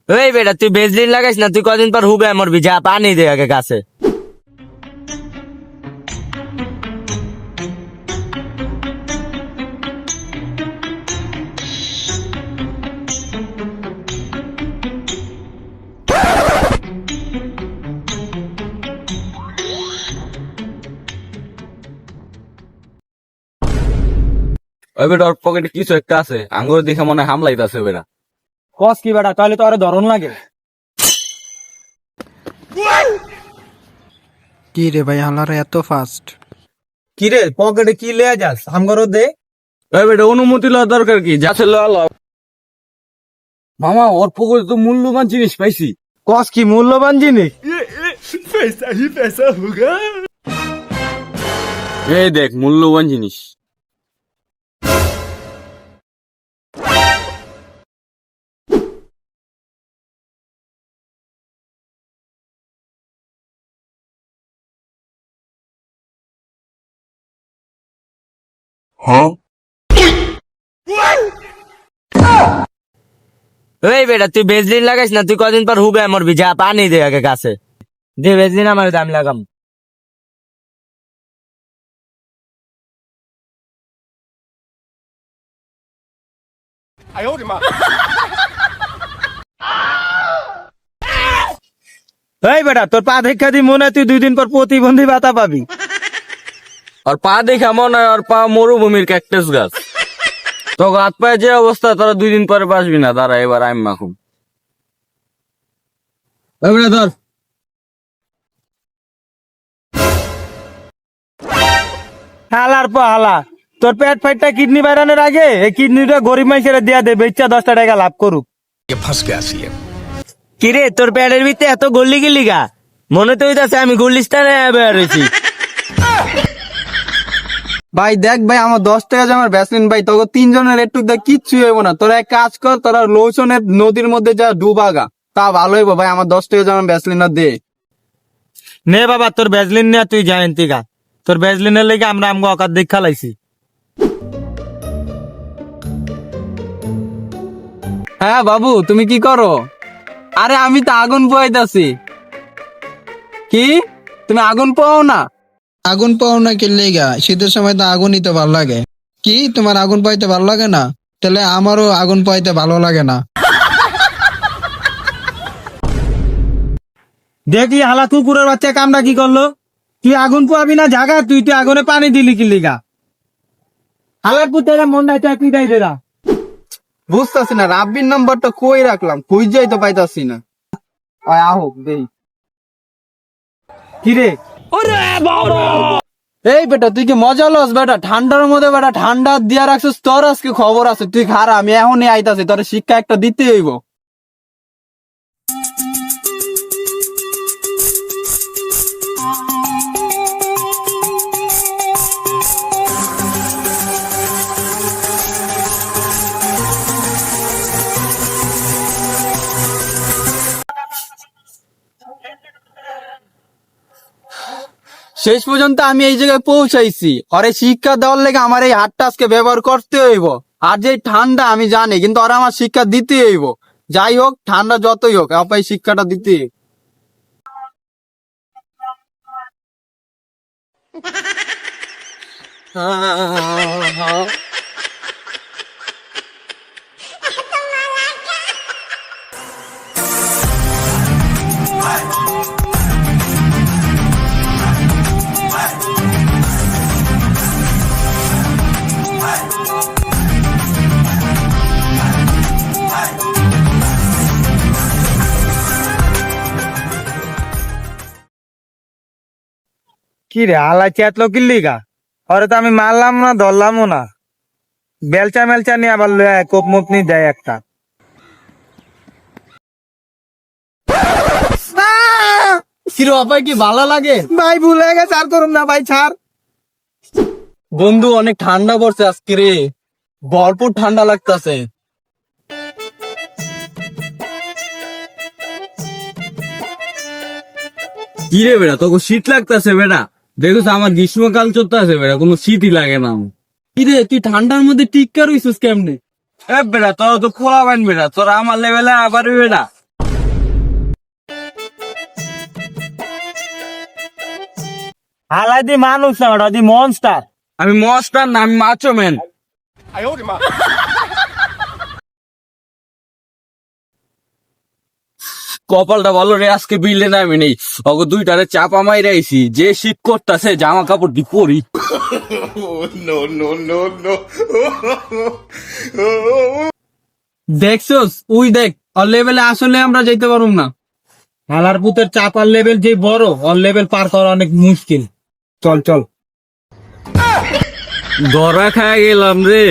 ওই বেটা তুই ভেজলিন লাগাইস না, তুই কদিন পর হুবে মরবি, যা পানি দে আগে গাছে। ওই বেটা ওর পকেটে কিছু একটা আছে, আঙ্গুর দেখে মনে হয় হামলাইতেছে বেটা। কস কি বেটা, তাহলে তো আরো ধরন লাগে। কি রে ভাই, হালারা এত ফাস্ট? কি রে পকেটে কি লিয়ে যাস আমগরো দে। ওই বেটা অনুমতি লওয়ার দরকার কি, যাচ্ছে ল। মামা ওর পকেটে তো মূল্যবান জিনিস পাইছি। কস কি মূল্যবান জিনিস? এই দেখ মূল্যবান জিনিস। ওই বেটা তুই ভেজলিন লাগাইস না, তুই কদিন পর হুবে মরবি, যা পানি দে আগে গাছে। দে ভেজলিন, আমার দাম লাগাম। এই বেটা তোর পা দেখা দি মনে হয় তুই 2 দিন পর প্রতিবন্ধী ভাতা পাবি। আর পা দেখা মনে হয় ওর পা মরুভূমির ক্যাকটাস গাছ। তো হাত পায়ে যে অবস্থা, তোরা 2 দিন পরে বাঁচবি না। দাঁড়া এবার আমি মাখুম। ওই বেটা ধর। হালার পা হালা, তোর পেট ফাইটটা কিডনি বাইরানোর আগে এই কিডনিটা গরিব মানুষের দিয়া দে, বেচা 10 টাকা লাভ করুক। কিরে তোর প্যাডের ভিতরে এত গল্লি গিলি গা, মনে তো হইতাছে আমি গুলিস্তানে বের হয়েছি। ভাই দেখ ভাই, আমার 10 টাকা আমার ভ্যাসলিন ভাই, তোকে 3 জনের একটু দেখ কিচ্ছু হইব না। তোরা এক কাজ কর, তোরা লোশনের নদীর মধ্যে যা ডুবাগা, তা ভালো হইব ভাই। আমার 10 টাকা আমার ভ্যাসলিন দে। নে বাবা তোর ভেজলিন নিয়ে তুই জায়ন্তি গা, তোর ভেজলিনের লেগে আমরা আমগো অকাত দেখ খালাইছি। হ্যাঁ বাবু, তুমি কি করো? আরে আমি তো আগুন পোয়াইতাছি। কি তুমি আগুন পোয়াও না? আগুন পাও না কি লেগা? শীতের সময় তো আগুনই তো ভালো লাগে। কি তোমার আগুন পাইতে ভালো লাগে না? তাহলে আমারও আগুন পাইতে ভালো লাগে না। দেখলি হালা কুকুরের বাচ্চা কামটা কি করলো? তুই আগুন পোয়াবি না জাগা, তুই আগুনে পানি দিলি কি লিগা? হালার পুতেরা মন নাই তুই পিটাই দেরা। বুঝতেছি না রাব্বির নাম্বারটা কই রাখলাম, খুঁজেই তো পাইতাছি না। আহো দেই। কিরে এই বেটা তুই কি মজা লস বেটা? ঠান্ডার মধ্যে বেটা ঠান্ডা দিয়া রাখছিস, তোর আজকে খবর আছে। তুই খারা, আমি এখনই আইতাছি, তোর শিক্ষা একটা দিতে হইব। শেষ পর্যন্ত আমি এই জায়গায় পৌঁছাইছি। ওরে শিক্ষা দেওয়ার লেগে আমার এই হাতটা আজকে ব্যবহার করতে হইব। আর যে ঠান্ডা আমি জানি, কিন্তু ওরা আমার শিক্ষা দিতে হইব। যাই হোক, ঠান্ডা যতই হোক, আপনার এই শিক্ষাটা দিতে হইব। কি রে হালা চেতলো কি লিগা? ওরে তো আমি মারলাম না, ধরলামও না। বেলচা মেলচা নিয়ে আবার কোপ মুপ নিয়ে দেয় একটা। কিরো আপাই কি ভালো লাগে? ভাই ভুলে গেছে, আর করুন না ভাই, ছাড়। বন্ধু অনেক ঠান্ডা পড়ছে আজকে রে, ভরপুর ঠান্ডা লাগতাছে। কি রে বেটা, তোকে শীত লাগতেছে বেটা? দেখো আমার গ্রীষ্মকাল চলতে আছে বেটা, কোনো শীতই লাগে না। কিরে তুই ঠান্ডার মধ্যে টিক্কা রইছিস কেমনে? এ বেটা তোরা তো খোলা বাইন বেটা, তোরা আমার লেভেলে আবার বেটা। হালাই দি মানুষ না ওটা দি মনস্টার। আমি মস্টার না, আমি মাচো ম্যান। কপালটা ভালো রে, আজকে বিলে নামি নেই। ওকে দুইটারে চাপা মাইরে আইছি, যে শীত করতেছে জামা কাপড় দি পরি। দেখছস ওই দেখ, ওর লেভেলে আসলে আমরা যাইতে পারুম না। হালার পুতের চাপার লেভেল যে বড়, ওর লেভেল পার করা অনেক মুশকিল। চল চল। ধরা খায় গেলাম রে।